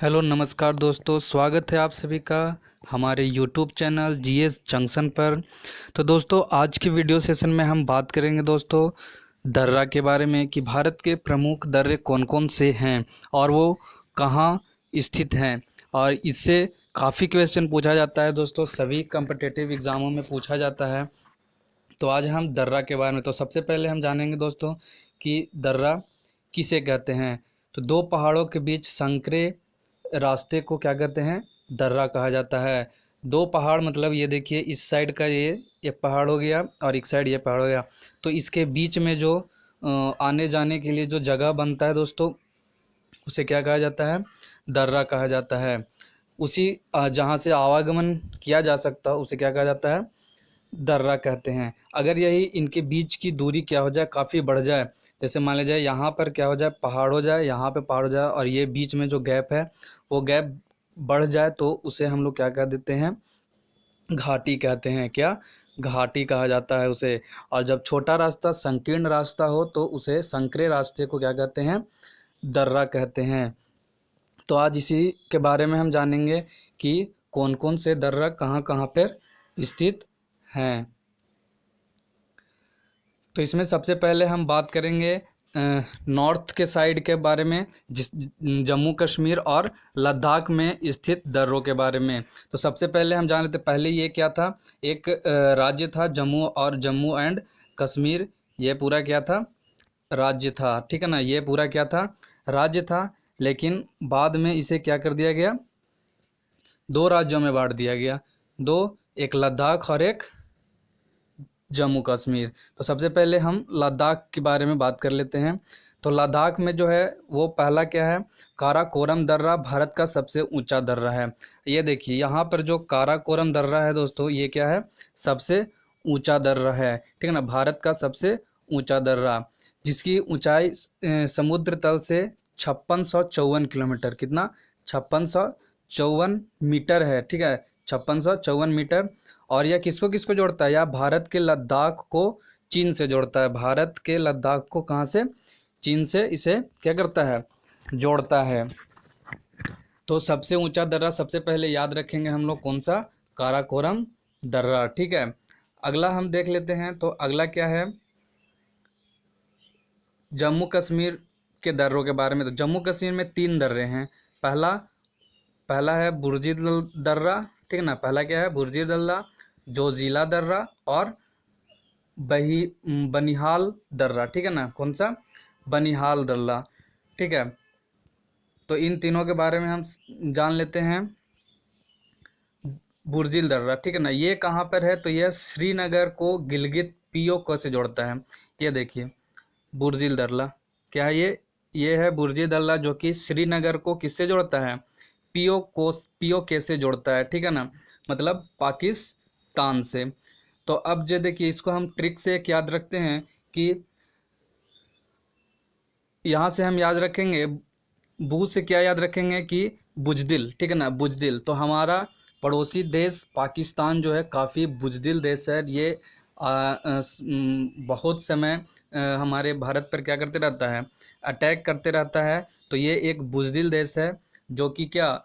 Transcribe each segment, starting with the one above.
Hello नमस्कार दोस्तों, स्वागत है आप सभी का हमारे यूट्यूब चैनल जीएस जंक्शन पर। तो दोस्तों, आज की वीडियो सेशन में हम बात करेंगे दोस्तों दर्रा के बारे में कि भारत के प्रमुख दर्रे कौन कौन से हैं और वो कहाँ स्थित हैं। और इससे काफ़ी क्वेश्चन पूछा जाता है दोस्तों, सभी कम्पिटिटिव एग्ज़ामों में पूछा जाता है। तो आज हम दर्रा के बारे में, तो सबसे पहले हम जानेंगे दोस्तों कि दर्रा किसे कहते हैं। तो दो पहाड़ों के बीच संकरे रास्ते को क्या कहते हैं, दर्रा कहा जाता है। दो पहाड़ मतलब ये देखिए, इस साइड का ये पहाड़ हो गया और एक साइड ये पहाड़ हो गया। तो इसके बीच में जो आने जाने के लिए जो जगह बनता है दोस्तों, उसे क्या कहा जाता है, दर्रा कहा जाता है। उसी जहाँ से आवागमन किया जा सकता है उसे क्या कहा जाता है, दर्रा कहते हैं। अगर यही इनके बीच की दूरी क्या हो जाए, काफ़ी बढ़ जाए, जैसे मान लीजिए यहाँ पर क्या हो जाए, पहाड़ हो जाए, यहाँ पे पहाड़ हो जाए और ये बीच में जो गैप है वो गैप बढ़ जाए, तो उसे हम लोग क्या कह देते हैं, घाटी कहते हैं। क्या, घाटी कहा जाता है उसे। और जब छोटा रास्ता संकीर्ण रास्ता हो तो उसे संकरे रास्ते को क्या कहते हैं, दर्रा कहते हैं। तो आज इसी के बारे में हम जानेंगे कि कौन कौन से दर्रा कहाँ कहाँ पर स्थित हैं। तो इसमें सबसे पहले हम बात करेंगे नॉर्थ के साइड के बारे में, जिस जम्मू कश्मीर और लद्दाख में स्थित दर्रों के बारे में। तो सबसे पहले हम जान लेते, पहले ये क्या था, एक राज्य था जम्मू, और जम्मू एंड कश्मीर ये पूरा क्या था, राज्य था। ठीक है ना, ये पूरा क्या था, राज्य था। लेकिन बाद में इसे क्या कर दिया गया, दो राज्यों में बांट दिया गया, दो, एक लद्दाख और एक जम्मू कश्मीर। तो सबसे पहले हम लद्दाख के बारे में बात कर लेते हैं। तो लद्दाख में जो है वो पहला क्या है, काराकोरम दर्रा भारत का सबसे ऊंचा दर्रा है। ये देखिए यहाँ पर जो काराकोरम दर्रा है दोस्तों, ये क्या है, सबसे ऊंचा दर्रा है। ठीक है ना, भारत का सबसे ऊंचा दर्रा, जिसकी ऊंचाई समुद्र तल से 5654 किलोमीटर, कितना, 5654 मीटर है। ठीक है, 5654 मीटर। और यह किसको किसको जोड़ता है, यह भारत के लद्दाख को चीन से जोड़ता है। भारत के लद्दाख को कहाँ से, चीन से इसे क्या करता है, जोड़ता है। तो सबसे ऊंचा दर्रा सबसे पहले याद रखेंगे हम लोग, कौन सा, काराकोरम दर्रा। ठीक है, अगला हम देख लेते हैं। तो अगला क्या है, जम्मू कश्मीर के दर्रों के बारे में। तो जम्मू कश्मीर में तीन दर्रे हैं। पहला पहला है बुर्जी दर्रा। ठीक है ना, पहला क्या है, बुर्जी दर्रा, जोजिला दर्रा और बही बनिहाल दर्रा। ठीक है ना, कौन सा, बनिहाल दर्रा। ठीक है, तो इन तीनों के बारे में हम जान लेते हैं। बुर्जिल दर्रा, ठीक है ना, ये कहाँ पर है, तो यह श्रीनगर को गिलगित पीओके से जोड़ता है। ये देखिए बुर्जिल दर्रा क्या है, ये है बुर्जिल दर्रा, जो कि श्रीनगर को किससे जोड़ता है, पीओके से जोड़ता है। ठीक है ना, मतलब पाकिस्तान से। तो अब जो देखिए, इसको हम ट्रिक से एक याद रखते हैं कि यहाँ से हम याद रखेंगे, बू से क्या याद रखेंगे कि बुजदिल। ठीक है ना, बुजदिल। तो हमारा पड़ोसी देश पाकिस्तान जो है काफ़ी बुजदिल देश है। ये बहुत समय हमारे भारत पर क्या करते रहता है, अटैक करते रहता है। तो ये एक बुजदिल देश है, जो कि क्या,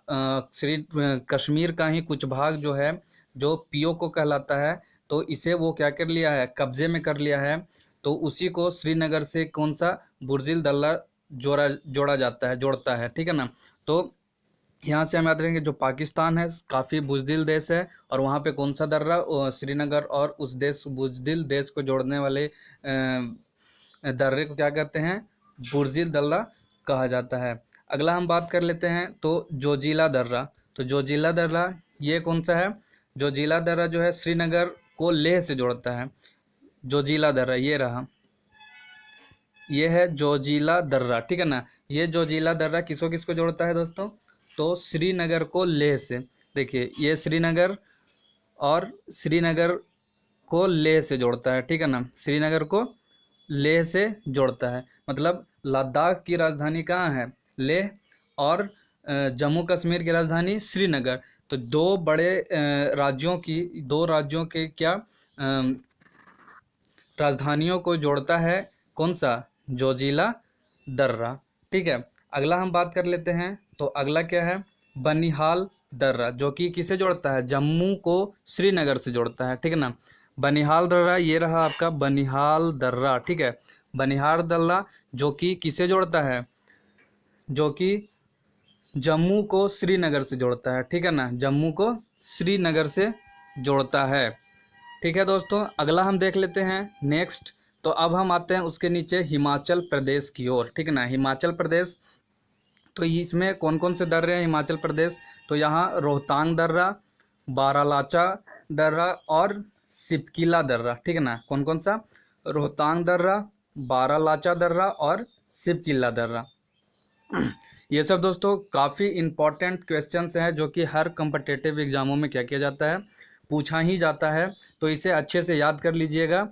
कश्मीर का ही कुछ भाग जो है, जो पीओके कहलाता है, तो इसे वो क्या कर लिया है, कब्जे में कर लिया है। तो उसी को श्रीनगर से कौन सा, बुर्जिल दल्ला जोड़ा जाता है, जोड़ता है। ठीक है ना, तो यहाँ से हम याद रखेंगे, जो पाकिस्तान है काफ़ी बुजदिल देश है, और वहाँ पे कौन सा दर्रा, श्रीनगर और उस देश बुजदिल देश को जोड़ने वाले दर्रे को क्या कहते हैं, बुर्जिल दर्रा कहा जाता है। अगला हम बात कर लेते हैं, तो जोजिला दर्रा। तो जोजिला दर्रा ये कौन सा है, जोजिला दर्रा जो है श्रीनगर को लेह से जोड़ता है। जोजिला दर्रा ये रहा, ये है जोजिला दर्रा। ठीक है ना, ये जोजिला दर्रा किसको किसको जोड़ता है दोस्तों, तो श्रीनगर को लेह से। देखिए ये श्रीनगर, और श्रीनगर को लेह से जोड़ता है। ठीक है ना, श्रीनगर को लेह से जोड़ता है। मतलब लद्दाख की राजधानी कहाँ है, लेह, और जम्मू कश्मीर की राजधानी श्रीनगर। तो दो राज्यों के क्या, राजधानियों को जोड़ता है कौन सा, जोजिला दर्रा। ठीक है, अगला हम बात कर लेते हैं। तो अगला क्या है, बनिहाल दर्रा, जो कि किसे जोड़ता है, जम्मू को श्रीनगर से जोड़ता है, ठीक है ना। बनिहाल दर्रा ये रहा आपका बनिहाल दर्रा, ठीक है। बनिहाल दर्रा जो कि किसे जोड़ता है, जो कि जम्मू को श्रीनगर से जोड़ता है, ठीक है ना, जम्मू को श्रीनगर से जोड़ता है, ठीक है दोस्तों। अगला हम देख लेते हैं नेक्स्ट। तो अब हम आते हैं उसके नीचे हिमाचल प्रदेश की ओर, ठीक है ना। हिमाचल प्रदेश, तो इसमें कौन कौन से दर्रे हैं हिमाचल प्रदेश, तो यहाँ रोहतांग दर्रा, बारालाचा दर्रा और सिपकिला दर्रा, ठीक है ना। कौन कौन सा, रोहतांग दर्रा, बारालाचा दर्रा और सिपकिला दर्रा। ये सब दोस्तों काफ़ी इंपॉर्टेंट क्वेश्चंस हैं जो कि हर कम्पिटिटिव एग्जामों में क्या किया जाता है, पूछा ही जाता है, तो इसे अच्छे से याद कर लीजिएगा।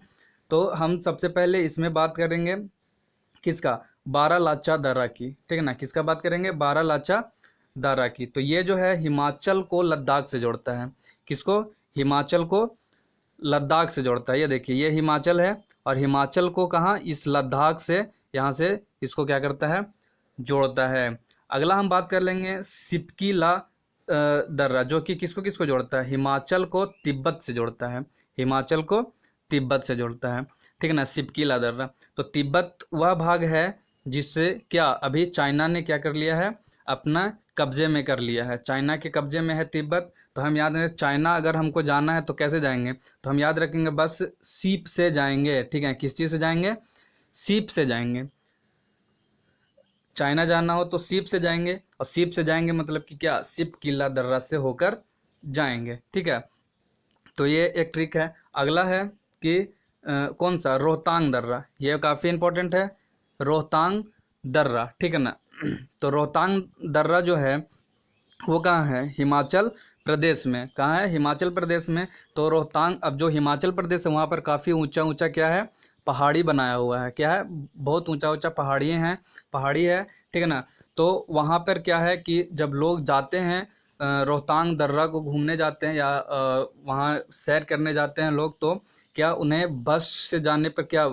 तो हम सबसे पहले इसमें बात करेंगे किसका, बारालाचा दर्रा की, ठीक है ना। किसका बात करेंगे, बारालाचा दर्रा की। तो ये जो है हिमाचल को लद्दाख से जोड़ता है, किसको, हिमाचल को लद्दाख से जोड़ता है। ये देखिए ये हिमाचल है और हिमाचल को कहाँ, इस लद्दाख से, यहाँ से इसको क्या करता है, जोड़ता है। अगला हम बात कर लेंगे सिपकिला दर्रा, जो कि किसको किसको जोड़ता है, हिमाचल को तिब्बत से जोड़ता है, हिमाचल को तिब्बत से जोड़ता है, ठीक है ना, सिपकिला दर्रा। तो तिब्बत वह भाग है जिससे क्या अभी चाइना ने क्या कर लिया है, अपना कब्जे में कर लिया है, चाइना के कब्जे में है तिब्बत। तो हम याद रखें, चाइना अगर हमको जाना है तो कैसे जाएंगे, तो हम याद रखेंगे बस सीप से जाएंगे, ठीक है। किस चीज़ से जाएंगे, सीप से जाएंगे। चाइना जाना हो तो सीप से जाएंगे, और सीप से जाएंगे मतलब कि क्या, सिपकिला दर्रा से होकर जाएंगे, ठीक है। तो ये एक ट्रिक है। अगला है कि कौन सा, रोहतांग दर्रा, ये काफ़ी इंपॉर्टेंट है, रोहतांग दर्रा, ठीक है ना। तो रोहतांग दर्रा जो है वो कहाँ है, हिमाचल प्रदेश में, कहाँ है, हिमाचल प्रदेश में। तो रोहतांग, अब जो हिमाचल प्रदेश है वहाँ पर काफ़ी ऊंचा ऊंचा क्या है, पहाड़ी बनाया हुआ है, क्या है, बहुत ऊंचा ऊंचा पहाड़ी हैं, पहाड़ी है, ठीक है ना। तो वहाँ पर क्या है कि जब लोग जाते हैं रोहतांग दर्रा को घूमने जाते हैं या वहाँ सैर करने जाते हैं लोग, तो क्या उन्हें बस से जाने पर क्या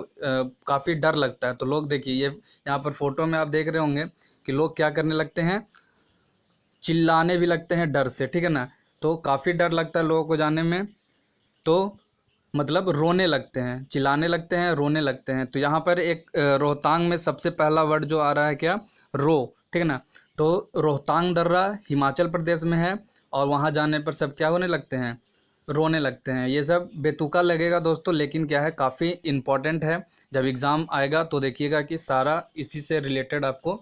काफ़ी डर लगता है। तो लोग देखिए ये यहाँ पर फोटो में आप देख रहे होंगे कि लोग क्या करने लगते हैं, चिल्लाने भी लगते हैं डर से, ठीक है ना। तो काफ़ी डर लगता है लोगों को जाने में, तो मतलब रोने लगते हैं, चिल्लाने लगते हैं, रोने लगते हैं। तो यहाँ पर एक रोहतांग में सबसे पहला वर्ड जो आ रहा है क्या, रो, ठीक है ना। तो रोहतांग दर्रा हिमाचल प्रदेश में है और वहाँ जाने पर सब क्या होने लगते हैं, रोने लगते हैं। ये सब बेतुका लगेगा दोस्तों, लेकिन क्या है काफ़ी इम्पॉर्टेंट है। जब एग्ज़ाम आएगा तो देखिएगा कि सारा इसी से रिलेटेड आपको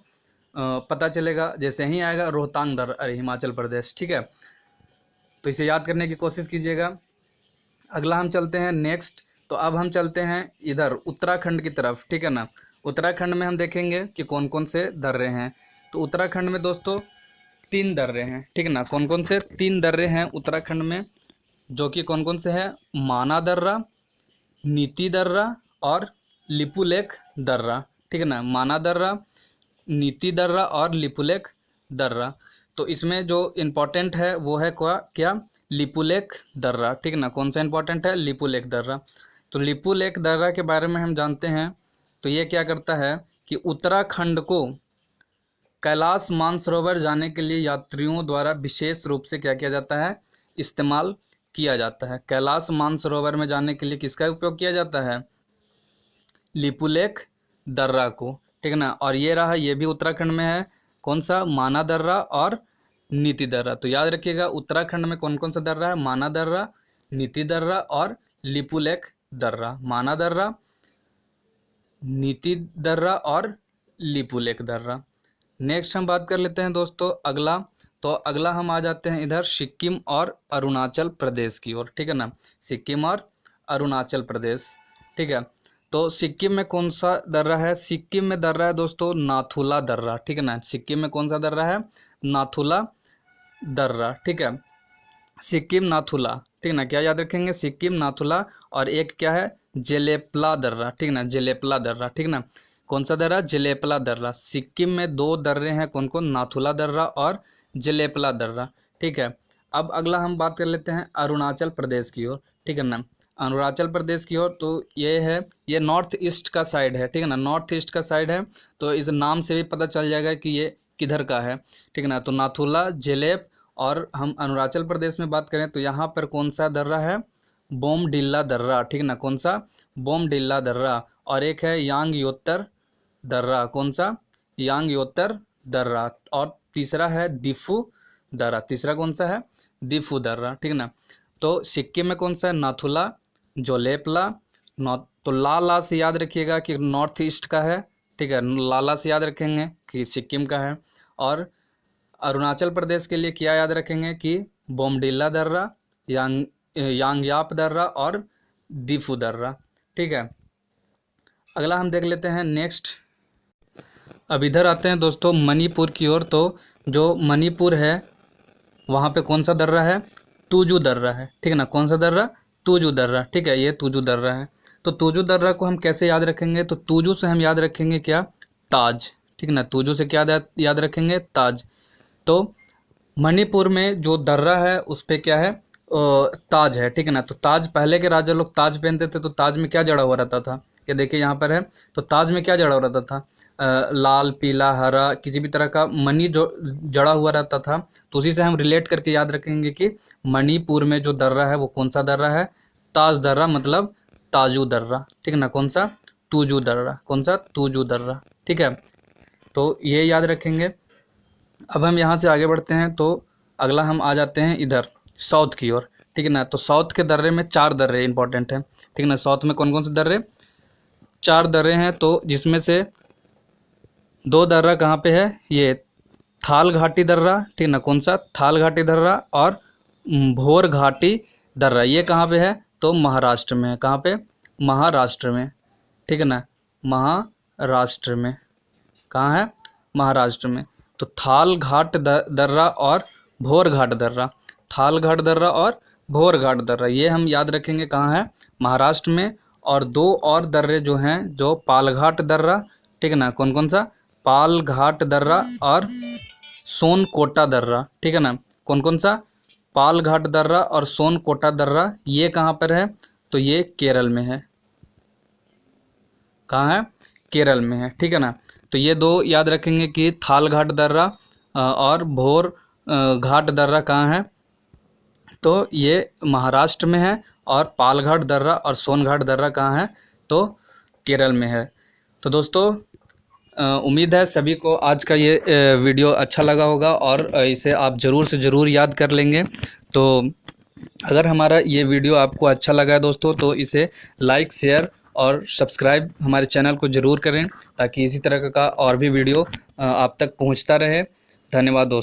पता चलेगा, जैसे ही आएगा रोहतांग दर्रा, अरे हिमाचल प्रदेश, ठीक है। तो इसे याद करने की कोशिश कीजिएगा। अगला हम चलते हैं नेक्स्ट। तो अब हम चलते हैं इधर उत्तराखंड की तरफ, ठीक है ना। उत्तराखंड में हम देखेंगे कि कौन कौन से दर्रे हैं। तो उत्तराखंड में दोस्तों 3 दर्रे हैं, ठीक है ना। कौन कौन से 3 दर्रे हैं उत्तराखंड में, जो कि कौन कौन से हैं, माना दर्रा, नीति दर्रा और लिपुलेख दर्रा, ठीक है ना। माना दर्रा, नीति दर्रा और लिपुलेख दर्रा। तो इसमें जो इम्पोर्टेंट है वो है क्या, लिपुलेख दर्रा, ठीक है ना। कौन सा इम्पोर्टेंट है, लिपुलेख दर्रा। तो लिपुलेख दर्रा के बारे में हम जानते हैं। तो ये क्या करता है कि उत्तराखंड को कैलाश मानसरोवर जाने के लिए यात्रियों द्वारा विशेष रूप से क्या किया जाता है, इस्तेमाल किया जाता है। कैलाश मानसरोवर में जाने के लिए किसका उपयोग किया जाता है, लिपुलेख दर्रा को, ठीक है ना। और ये रहा, ये भी उत्तराखंड में है, कौन सा, माना दर्रा और नीति दर्रा। तो याद रखिएगा उत्तराखंड में कौन कौन सा दर्रा है, माना दर्रा, नीति दर्रा और लिपुलेख दर्रा। माना दर्रा, नीति दर्रा और लिपुलेख दर्रा। नेक्स्ट हम बात कर लेते हैं दोस्तों अगला। तो अगला हम आ जाते हैं इधर सिक्किम और अरुणाचल प्रदेश की ओर, ठीक है ना। सिक्किम और अरुणाचल प्रदेश, ठीक है। तो सिक्किम में कौन सा दर्रा है, सिक्किम में दर्रा है दोस्तों नाथुला दर्रा, ठीक है ना। सिक्किम में कौन सा दर्रा है, नाथुला दर्रा, ठीक है। सिक्किम नाथुला, ठीक है ना। क्या याद रखेंगे, सिक्किम नाथुला, और एक क्या है, जेलेपला दर्रा, ठीक है ना, जेलेपला दर्रा, ठीक है ना। कौन सा दर्रा, जेलेपला दर्रा। सिक्किम में 2 दर्रे हैं, कौन कौन, नाथुला दर्रा और जेलेपला दर्रा, ठीक है। अब अगला हम बात कर लेते हैं अरुणाचल प्रदेश की ओर, ठीक है ना। अरुणाचल प्रदेश की ओर, तो ये है, ये नॉर्थ ईस्ट का साइड है, ठीक है ना, नॉर्थ ईस्ट का साइड है। तो इस नाम से भी पता चल जाएगा कि ये किधर का है, ठीक है ना। तो नाथुला, जेलेब, और हम अरुणाचल प्रदेश में बात करें तो यहाँ पर कौन सा दर्रा है, बोमडिल्ला दर्रा, ठीक है ना। कौन सा, बोमडिल्ला दर्रा। और एक है यांगयोत्तर दर्रा, कौन सा, यांगयोत्तर दर्रा। और तीसरा है दिफू दर्रा, तीसरा कौन सा है, दिफू दर्रा, ठीक है ना। तो सिक्किम में कौन सा है, नाथुला, जोलेपला, तो ला से याद रखिएगा कि नॉर्थ ईस्ट का है, ठीक है, लाला से याद रखेंगे कि सिक्किम का है। और अरुणाचल प्रदेश के लिए क्या याद रखेंगे कि बोमडिल्ला दर्रा, यांगयाप दर्रा और दिफू दर्रा, ठीक है। अगला हम देख लेते हैं नेक्स्ट। अब इधर आते हैं दोस्तों मणिपुर की ओर। तो जो मणिपुर है वहाँ पे कौन सा दर्रा है, तुजू दर्रा है, ठीक है ना। कौन सा दर्रा, तुजू दर्रा, ठीक है, ये तुजू दर्रा है। तो तुजू दर्रा को हम कैसे याद रखेंगे, तो तुजू से हम याद रखेंगे क्या, ताज, ठीक है ना। तुजू से क्या याद रखेंगे, ताज। तो मणिपुर में जो दर्रा है उस पे क्या है, ताज है, ठीक है ना। तो ताज, पहले के राजा लोग ताज पहनते थे, तो ताज में क्या जड़ा हुआ रहता था, ये देखिए यहाँ पर है। तो ताज में क्या जड़ा हुआ रहता था, लाल, पीला, हरा, किसी भी तरह का मणि जो जड़ा हुआ रहता था। तो उसी से हम रिलेट करके याद रखेंगे कि मणिपुर में जो दर्रा है वो कौन सा दर्रा है, ताज दर्रा, मतलब ताजू दर्रा, ठीक है ना। कौन सा, तुजू दर्रा, कौन सा, तुजू दर्रा, ठीक है। तो ये याद रखेंगे। अब हम यहाँ से आगे बढ़ते हैं तो अगला हम आ जाते हैं इधर साउथ की ओर, ठीक है ना। तो साउथ के दर्रे में 4 दर्रे इंपॉर्टेंट हैं, ठीक है ना। साउथ में कौन कौन से दर्रे, 4 दर्रे हैं। तो जिसमें से 2 दर्रा कहाँ पे है, ये थाल घाटी दर्रा, ठीक है ना। कौन सा, थाल घाटी दर्रा और भोर घाटी दर्रा, ये कहाँ पे है, तो महाराष्ट्र में है। कहाँ पे, महाराष्ट्र में, ठीक है ना, महाराष्ट्र में। कहाँ है, महाराष्ट्र में। तो थाल घाट दर्रा और भोर घाट दर्रा, थाल घाट दर्रा और भोर घाट दर्रा, ये हम याद रखेंगे कहाँ है, महाराष्ट्र में। और 2 और दर्रे जो हैं, जो पालघाट दर्रा, ठीक है ना। कौन कौन सा, पालघाट दर्रा और सोनकोटा दर्रा, ठीक है ना। कौन कौन सा, पालघाट दर्रा और सोनकोटा दर्रा, ये कहाँ पर है, तो ये केरल में है। कहाँ है, केरल में है, ठीक है ना। तो ये 2 याद रखेंगे कि थाल घाट दर्रा और भोर घाट दर्रा कहाँ है, तो ये महाराष्ट्र में है। और पालघाट दर्रा और सोनघाट दर्रा कहाँ है, तो केरल में है। तो दोस्तों उम्मीद है सभी को आज का ये वीडियो अच्छा लगा होगा और इसे आप ज़रूर से ज़रूर याद कर लेंगे। तो अगर हमारा ये वीडियो आपको अच्छा लगा है दोस्तों तो इसे लाइक, शेयर और सब्सक्राइब हमारे चैनल को ज़रूर करें, ताकि इसी तरह का और भी वीडियो आप तक पहुंचता रहे। धन्यवाद दोस्तों।